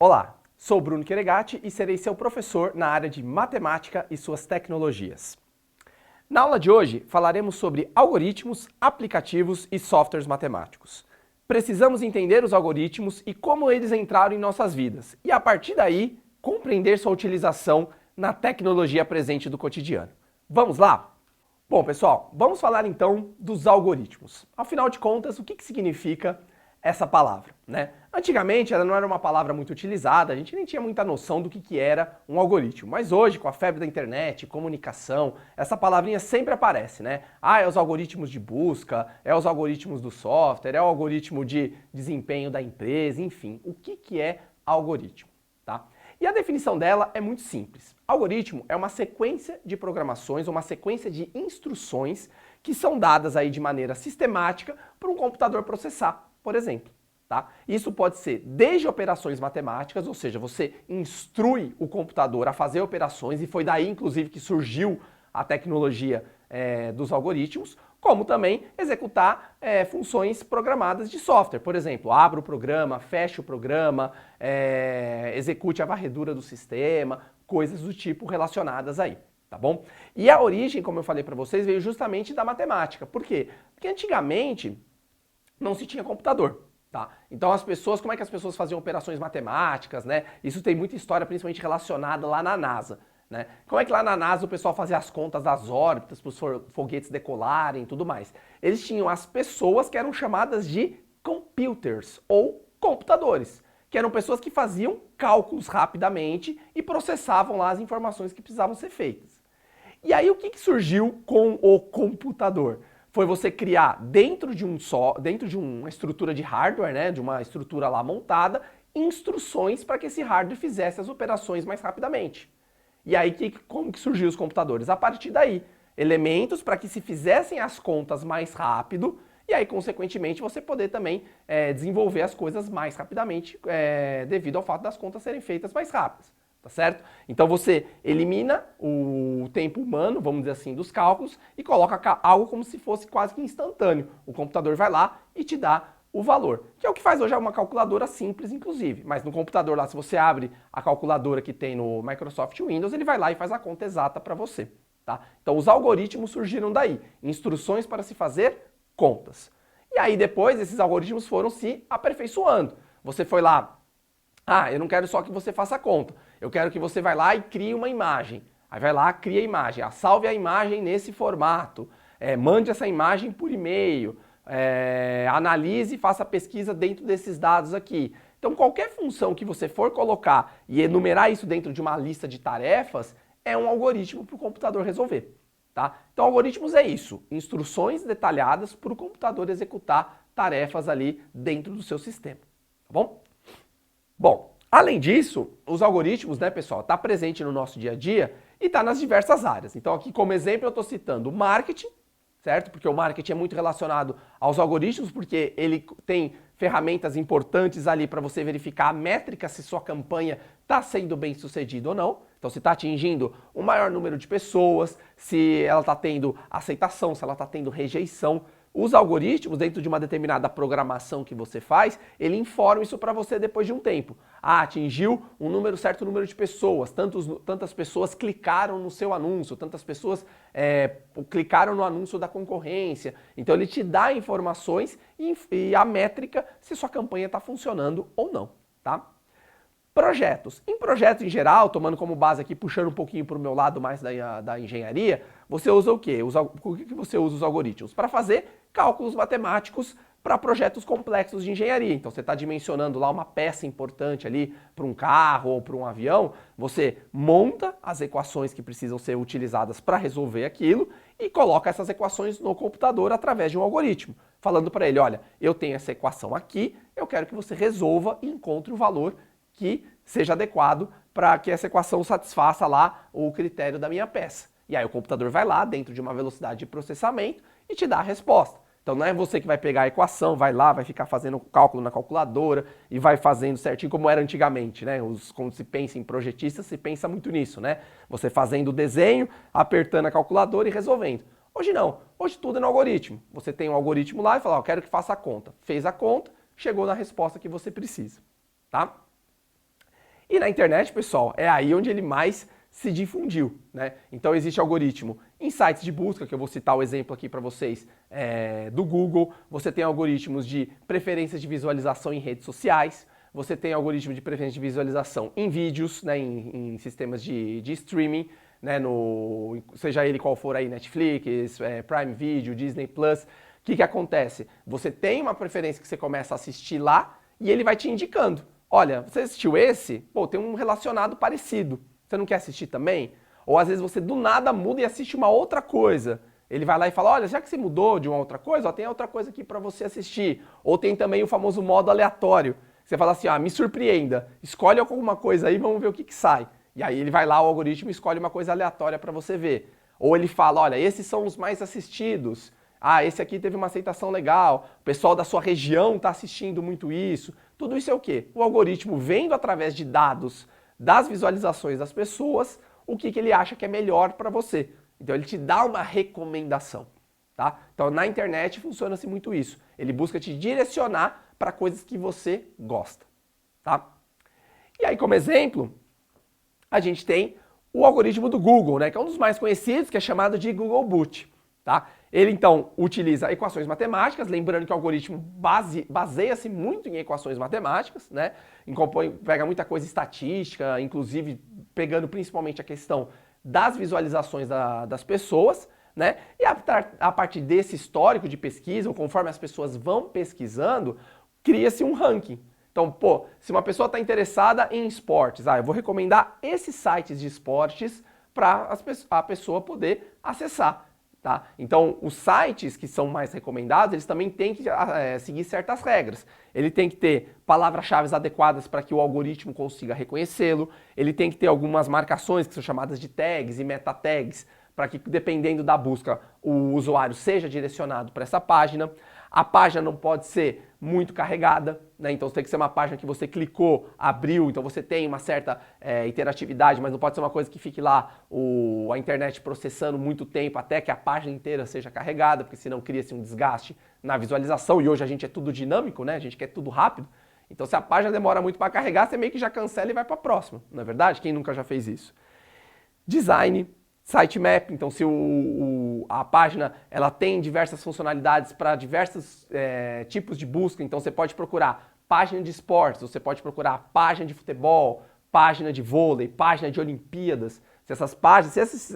Olá, sou Bruno Queregati e serei seu professor na área de matemática e suas tecnologias. Na aula de hoje falaremos sobre algoritmos, aplicativos e softwares matemáticos. Precisamos entender os algoritmos e como eles entraram em nossas vidas e, a partir daí, compreender sua utilização na tecnologia presente do cotidiano. Vamos lá? Bom, pessoal, vamos falar então dos algoritmos. Afinal de contas, o que significa essa palavra, né? Antigamente ela não era uma palavra muito utilizada, a gente nem tinha muita noção do que era um algoritmo, mas hoje, com a febre da internet, comunicação, essa palavrinha sempre aparece, né? Ah, é os algoritmos de busca, é os algoritmos do software, é o algoritmo de desempenho da empresa, enfim, o que é algoritmo, tá? E a definição dela é muito simples. Algoritmo é uma sequência de programações, uma sequência de instruções que são dadas aí de maneira sistemática para um computador processar, por exemplo. Tá? Isso pode ser desde operações matemáticas, ou seja, você instrui o computador a fazer operações, e foi daí inclusive que surgiu a tecnologia dos algoritmos, como também executar funções programadas de software. Por exemplo, abra o programa, feche o programa, execute a varredura do sistema, coisas do tipo relacionadas aí, tá bom? E a origem, como eu falei para vocês, veio justamente da matemática. Por quê? Porque antigamente não se tinha computador. Tá? Então as pessoas, como é que as pessoas faziam operações matemáticas, né? Isso tem muita história principalmente relacionada lá na NASA. Né? Como é que lá na NASA o pessoal fazia as contas das órbitas para os foguetes decolarem e tudo mais? Eles tinham as pessoas que eram chamadas de computers ou computadores, que eram pessoas que faziam cálculos rapidamente e processavam lá as informações que precisavam ser feitas. E aí o que surgiu com o computador? Foi você criar dentro de uma estrutura de hardware, né, de uma estrutura lá montada, instruções para que esse hardware fizesse as operações mais rapidamente. E aí como que surgiu os computadores? A partir daí, elementos para que se fizessem as contas mais rápido e aí, consequentemente, você poder também desenvolver as coisas mais rapidamente devido ao fato das contas serem feitas mais rápidas. Tá certo? Então você elimina o tempo humano, vamos dizer assim, dos cálculos e coloca algo como se fosse quase que instantâneo. O computador vai lá e te dá o valor, que é o que faz hoje uma calculadora simples, inclusive. Mas no computador lá, se você abre a calculadora que tem no Microsoft Windows, ele vai lá e faz a conta exata para você. Tá? Então os algoritmos surgiram daí, instruções para se fazer contas. E aí depois esses algoritmos foram se aperfeiçoando. Você foi lá, eu não quero só que você faça a conta, eu quero que você vá lá e crie uma imagem. Aí vai lá, cria a imagem, salve a imagem nesse formato, mande essa imagem por e-mail, analise e faça pesquisa dentro desses dados aqui. Então qualquer função que você for colocar e enumerar isso dentro de uma lista de tarefas, é um algoritmo para o computador resolver. Tá? Então algoritmos é isso, instruções detalhadas para o computador executar tarefas ali dentro do seu sistema. Tá bom? Bom, além disso, os algoritmos, né, pessoal, está presente no nosso dia a dia e está nas diversas áreas. Então aqui como exemplo eu estou citando o marketing, certo? Porque o marketing é muito relacionado aos algoritmos, porque ele tem ferramentas importantes ali para você verificar a métrica se sua campanha está sendo bem sucedida ou não. Então se está atingindo o maior número de pessoas, se ela está tendo aceitação, se ela está tendo rejeição. Os algoritmos, dentro de uma determinada programação que você faz, ele informa isso para você depois de um tempo. Atingiu um certo número de pessoas, tantas pessoas clicaram no seu anúncio, tantas pessoas clicaram no anúncio da concorrência. Então ele te dá informações e a métrica se sua campanha está funcionando ou não, tá? Projetos. Em projetos em geral, tomando como base aqui, puxando um pouquinho para o meu lado mais da engenharia, você usa o quê? Por que você usa os algoritmos? Para fazer cálculos matemáticos para projetos complexos de engenharia. Então você está dimensionando lá uma peça importante ali para um carro ou para um avião, você monta as equações que precisam ser utilizadas para resolver aquilo e coloca essas equações no computador através de um algoritmo, falando para ele, olha, eu tenho essa equação aqui, eu quero que você resolva e encontre o valor que seja adequado para que essa equação satisfaça lá o critério da minha peça. E aí o computador vai lá dentro de uma velocidade de processamento e te dá a resposta. Então não é você que vai pegar a equação, vai lá, vai ficar fazendo cálculo na calculadora e vai fazendo certinho como era antigamente, né? Quando se pensa em projetistas, se pensa muito nisso, né? Você fazendo o desenho, apertando a calculadora e resolvendo. Hoje não, hoje tudo é no algoritmo. Você tem um algoritmo lá e fala, eu quero que faça a conta. Fez a conta, chegou na resposta que você precisa, tá? E na internet, pessoal, é aí onde ele mais se difundiu, né? Então existe algoritmo em sites de busca, que eu vou citar o exemplo aqui para vocês do Google. Você tem algoritmos de preferências de visualização em redes sociais. Você tem algoritmo de preferência de visualização em vídeos, né, em sistemas de streaming, né, seja ele qual for aí, Netflix, Prime Video, Disney Plus. O que acontece? Você tem uma preferência que você começa a assistir lá e ele vai te indicando. Olha, você assistiu esse? Pô, tem um relacionado parecido. Você não quer assistir também? Ou às vezes você do nada muda e assiste uma outra coisa. Ele vai lá e fala, olha, já que você mudou de uma outra coisa, ó, tem outra coisa aqui para você assistir. Ou tem também o famoso modo aleatório. Você fala assim, me surpreenda, escolhe alguma coisa aí, vamos ver o que sai. E aí ele vai lá, o algoritmo escolhe uma coisa aleatória para você ver. Ou ele fala, olha, esses são os mais assistidos. Esse aqui teve uma aceitação legal, o pessoal da sua região está assistindo muito isso. Tudo isso é o quê? O algoritmo vendo através de dados das visualizações das pessoas, o que ele acha que é melhor para você. Então ele te dá uma recomendação, tá? Então na internet funciona-se muito isso. Ele busca te direcionar para coisas que você gosta, tá? E aí como exemplo, a gente tem o algoritmo do Google, né, que é um dos mais conhecidos, que é chamado de Googlebot, tá? Ele então utiliza equações matemáticas, lembrando que o algoritmo baseia-se muito em equações matemáticas, né? Pega muita coisa estatística, inclusive pegando principalmente a questão das visualizações das pessoas, né? E a partir desse histórico de pesquisa, ou conforme as pessoas vão pesquisando, cria-se um ranking. Então, pô, se uma pessoa está interessada em esportes, eu vou recomendar esses sites de esportes para a pessoa poder acessar. Tá? Então, os sites que são mais recomendados, eles também têm que seguir certas regras. Ele tem que ter palavras-chave adequadas para que o algoritmo consiga reconhecê-lo. Ele tem que ter algumas marcações que são chamadas de tags e meta tags, para que, dependendo da busca, o usuário seja direcionado para essa página. A página não pode ser muito carregada, né? Então tem que ser uma página que você clicou, abriu, então você tem uma certa interatividade, mas não pode ser uma coisa que fique lá a internet processando muito tempo até que a página inteira seja carregada, porque senão cria-se um desgaste na visualização, e hoje a gente é tudo dinâmico, né? A gente quer tudo rápido. Então se a página demora muito para carregar, você meio que já cancela e vai para a próxima, não é verdade? Quem nunca já fez isso? Design. Sitemap, então se a página ela tem diversas funcionalidades para diversos tipos de busca, então você pode procurar página de esportes, você pode procurar página de futebol, página de vôlei, página de Olimpíadas. Se essas páginas,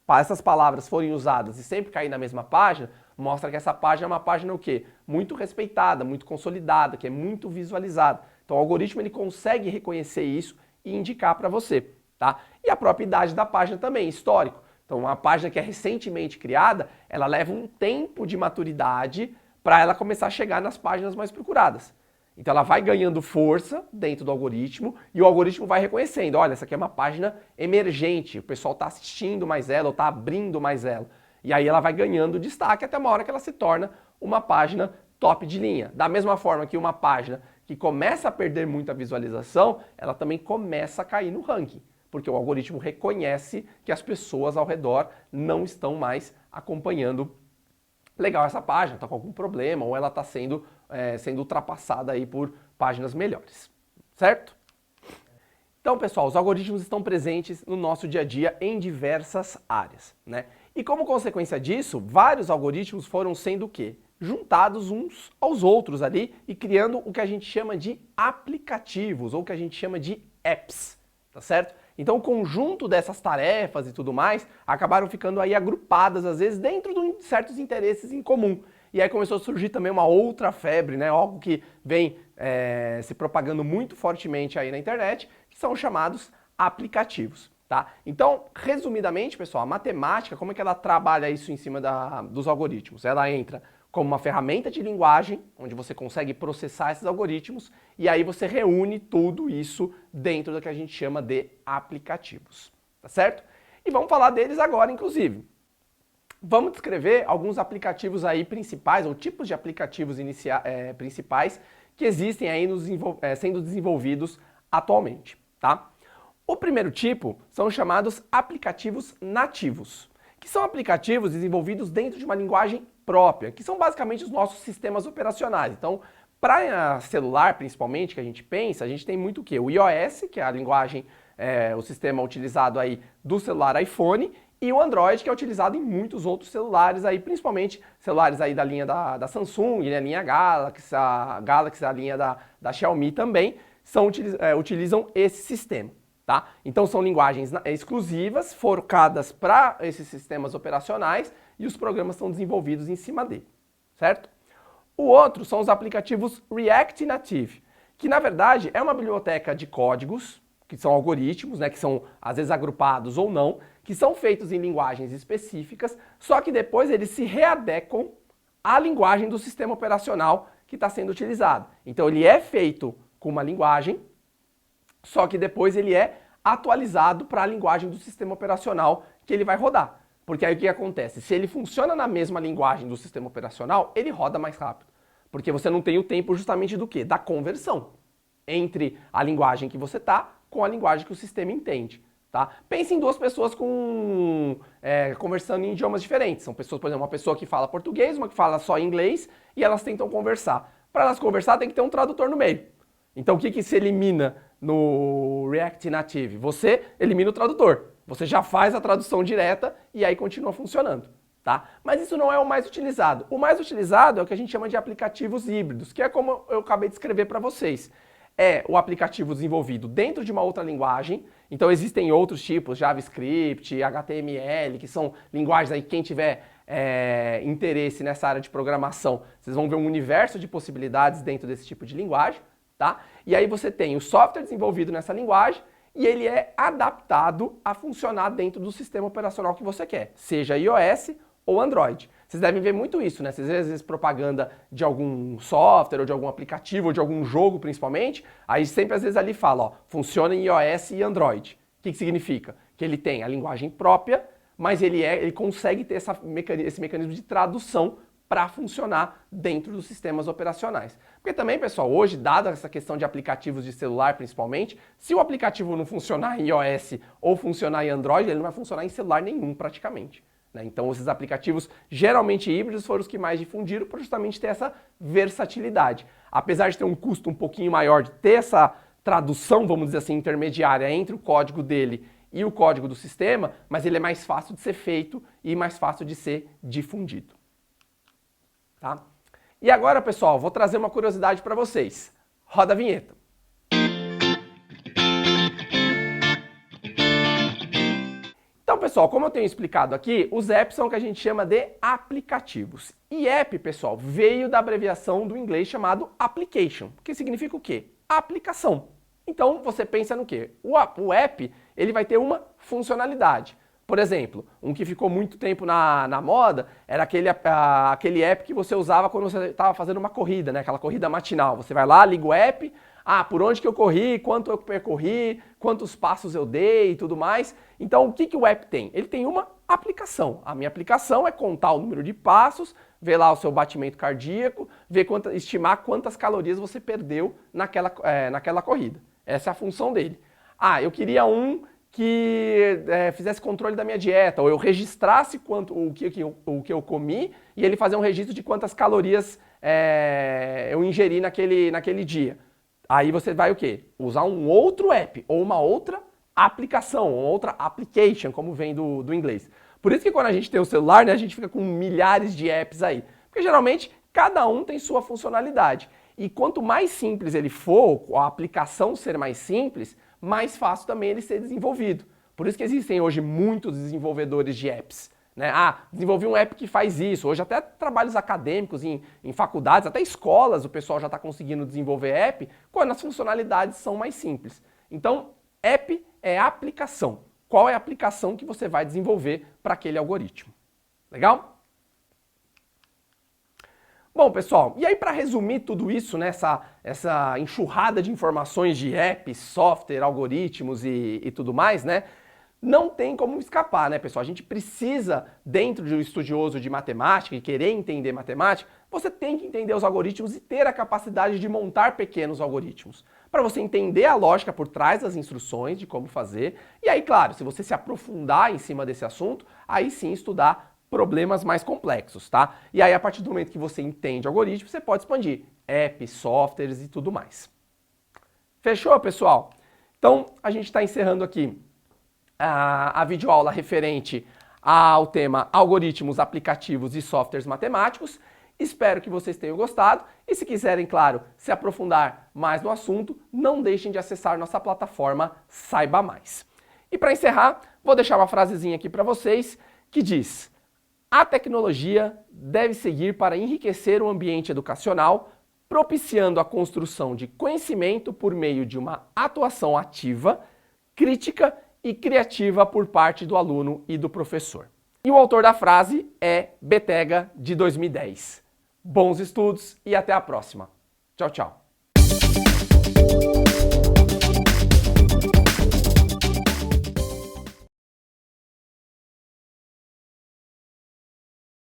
essas palavras forem usadas e sempre cair na mesma página, mostra que essa página é uma página o quê? Muito respeitada, muito consolidada, que é muito visualizada. Então o algoritmo ele consegue reconhecer isso e indicar para você. Tá? E a própria idade da página também, histórico. Então uma página que é recentemente criada, ela leva um tempo de maturidade para ela começar a chegar nas páginas mais procuradas. Então ela vai ganhando força dentro do algoritmo e o algoritmo vai reconhecendo, olha, essa aqui é uma página emergente, o pessoal está assistindo mais ela ou está abrindo mais ela. E aí ela vai ganhando destaque até uma hora que ela se torna uma página top de linha. Da mesma forma que uma página que começa a perder muita visualização, ela também começa a cair no ranking. Porque o algoritmo reconhece que as pessoas ao redor não estão mais acompanhando legal essa página, está com algum problema, ou ela está sendo ultrapassada aí por páginas melhores, certo? Então, pessoal, os algoritmos estão presentes no nosso dia a dia em diversas áreas, né? E como consequência disso, vários algoritmos foram sendo o quê? Juntados uns aos outros ali e criando o que a gente chama de aplicativos, ou o que a gente chama de apps, tá certo? Então o conjunto dessas tarefas e tudo mais acabaram ficando aí agrupadas, às vezes, dentro de certos interesses em comum. E aí começou a surgir também uma outra febre, né? Algo que vem se propagando muito fortemente aí na internet, que são os chamados aplicativos. Tá? Então, resumidamente, pessoal, a matemática, como é que ela trabalha isso em cima dos algoritmos? Ela entra como uma ferramenta de linguagem, onde você consegue processar esses algoritmos, e aí você reúne tudo isso dentro do que a gente chama de aplicativos, tá certo? E vamos falar deles agora, inclusive. Vamos descrever alguns aplicativos aí principais, ou tipos de aplicativos principais que existem aí sendo desenvolvidos atualmente, tá? O primeiro tipo são os chamados aplicativos nativos, que são aplicativos desenvolvidos dentro de uma linguagem própria, que são basicamente os nossos sistemas operacionais. Então, Para celular, principalmente, que a gente pensa, a gente tem muito o quê? O iOS, que é a linguagem, o sistema utilizado aí do celular iPhone, e o Android, que é utilizado em muitos outros celulares aí, principalmente celulares aí da linha da Samsung, né, a linha Galaxy, a linha da Xiaomi também, utilizam esse sistema. Tá? Então são linguagens exclusivas, focadas para esses sistemas operacionais e os programas são desenvolvidos em cima dele, certo? O outro são os aplicativos React Native, que na verdade é uma biblioteca de códigos, que são algoritmos, né, que são às vezes agrupados ou não, que são feitos em linguagens específicas, só que depois eles se readequam à linguagem do sistema operacional que está sendo utilizado. Então ele é feito com uma linguagem, só que depois ele é atualizado para a linguagem do sistema operacional que ele vai rodar. Porque aí o que acontece? Se ele funciona na mesma linguagem do sistema operacional, ele roda mais rápido. Porque você não tem o tempo justamente do quê? Da conversão entre a linguagem que você está com a linguagem que o sistema entende. Tá? Pense em duas pessoas conversando em idiomas diferentes. São pessoas, por exemplo, uma pessoa que fala português, uma que fala só inglês, e elas tentam conversar. Para elas conversar tem que ter um tradutor no meio. Então o que se elimina no React Native? Você elimina o tradutor. Você já faz a tradução direta e aí continua funcionando. Tá? Mas isso não é o mais utilizado. O mais utilizado é o que a gente chama de aplicativos híbridos, que é como eu acabei de escrever para vocês. É o aplicativo desenvolvido dentro de uma outra linguagem. Então existem outros tipos, JavaScript, HTML, que são linguagens aí, quem tiver interesse nessa área de programação, vocês vão ver um universo de possibilidades dentro desse tipo de linguagem. Tá? E aí você tem o software desenvolvido nessa linguagem e ele é adaptado a funcionar dentro do sistema operacional que você quer, seja iOS ou Android. Vocês devem ver muito isso, né? Vocês vê às vezes propaganda de algum software ou de algum aplicativo ou de algum jogo principalmente, aí sempre às vezes ali fala, ó, funciona em iOS e Android. O que significa? Que ele tem a linguagem própria, mas ele consegue ter esse mecanismo de tradução para funcionar dentro dos sistemas operacionais. Porque também, pessoal, hoje, dada essa questão de aplicativos de celular principalmente, se o aplicativo não funcionar em iOS ou funcionar em Android, ele não vai funcionar em celular nenhum praticamente. Né? Então esses aplicativos geralmente híbridos foram os que mais difundiram para justamente ter essa versatilidade. Apesar de ter um custo um pouquinho maior de ter essa tradução, vamos dizer assim, intermediária entre o código dele e o código do sistema, mas ele é mais fácil de ser feito e mais fácil de ser difundido. Tá? E agora, pessoal, vou trazer uma curiosidade para vocês. Roda a vinheta. Então, pessoal, como eu tenho explicado aqui, os apps são o que a gente chama de aplicativos. E app, pessoal, veio da abreviação do inglês chamado application, que significa o quê? Aplicação. Então, você pensa no quê? O app, ele vai ter uma funcionalidade. Por exemplo, um que ficou muito tempo na moda era aquele app que você usava quando você estava fazendo uma corrida, né? Aquela corrida matinal. Você vai lá, liga o app, por onde que eu corri, quanto eu percorri, quantos passos eu dei e tudo mais. Então, o que o app tem? Ele tem uma aplicação. A minha aplicação é contar o número de passos, ver lá o seu batimento cardíaco, estimar quantas calorias você perdeu naquela corrida. Essa é a função dele. Eu queria um que fizesse controle da minha dieta, ou eu registrasse o que eu comi e ele fazer um registro de quantas calorias eu ingeri naquele dia. Aí você vai o quê? Usar um outro app ou uma outra aplicação, uma outra application, como vem do inglês. Por isso que quando a gente tem o celular, né, a gente fica com milhares de apps aí. Porque geralmente cada um tem sua funcionalidade. E quanto mais simples ele for, a aplicação ser mais simples, mais fácil também ele ser desenvolvido. Por isso que existem hoje muitos desenvolvedores de apps. Né? Desenvolvi um app que faz isso. Hoje até trabalhos acadêmicos em faculdades, até escolas, o pessoal já está conseguindo desenvolver app quando as funcionalidades são mais simples. Então, app é aplicação. Qual é a aplicação que você vai desenvolver para aquele algoritmo? Legal? Bom, pessoal, e aí para resumir tudo isso, né, essa enxurrada de informações de apps, software, algoritmos e tudo mais, né? Não tem como escapar, né, pessoal? A gente precisa, dentro de um estudioso de matemática e querer entender matemática, você tem que entender os algoritmos e ter a capacidade de montar pequenos algoritmos. Para você entender a lógica por trás das instruções de como fazer. E aí, claro, se você se aprofundar em cima desse assunto, aí sim estudar problemas mais complexos, tá? E aí, a partir do momento que você entende algoritmo, você pode expandir apps, softwares e tudo mais. Fechou, pessoal? Então, a gente está encerrando aqui a videoaula referente ao tema algoritmos, aplicativos e softwares matemáticos. Espero que vocês tenham gostado e se quiserem, claro, se aprofundar mais no assunto, não deixem de acessar nossa plataforma Saiba Mais. E para encerrar, vou deixar uma frasezinha aqui para vocês que diz: a tecnologia deve seguir para enriquecer o ambiente educacional, propiciando a construção de conhecimento por meio de uma atuação ativa, crítica e criativa por parte do aluno e do professor. E o autor da frase é Betega, de 2010. Bons estudos e até a próxima. Tchau, tchau.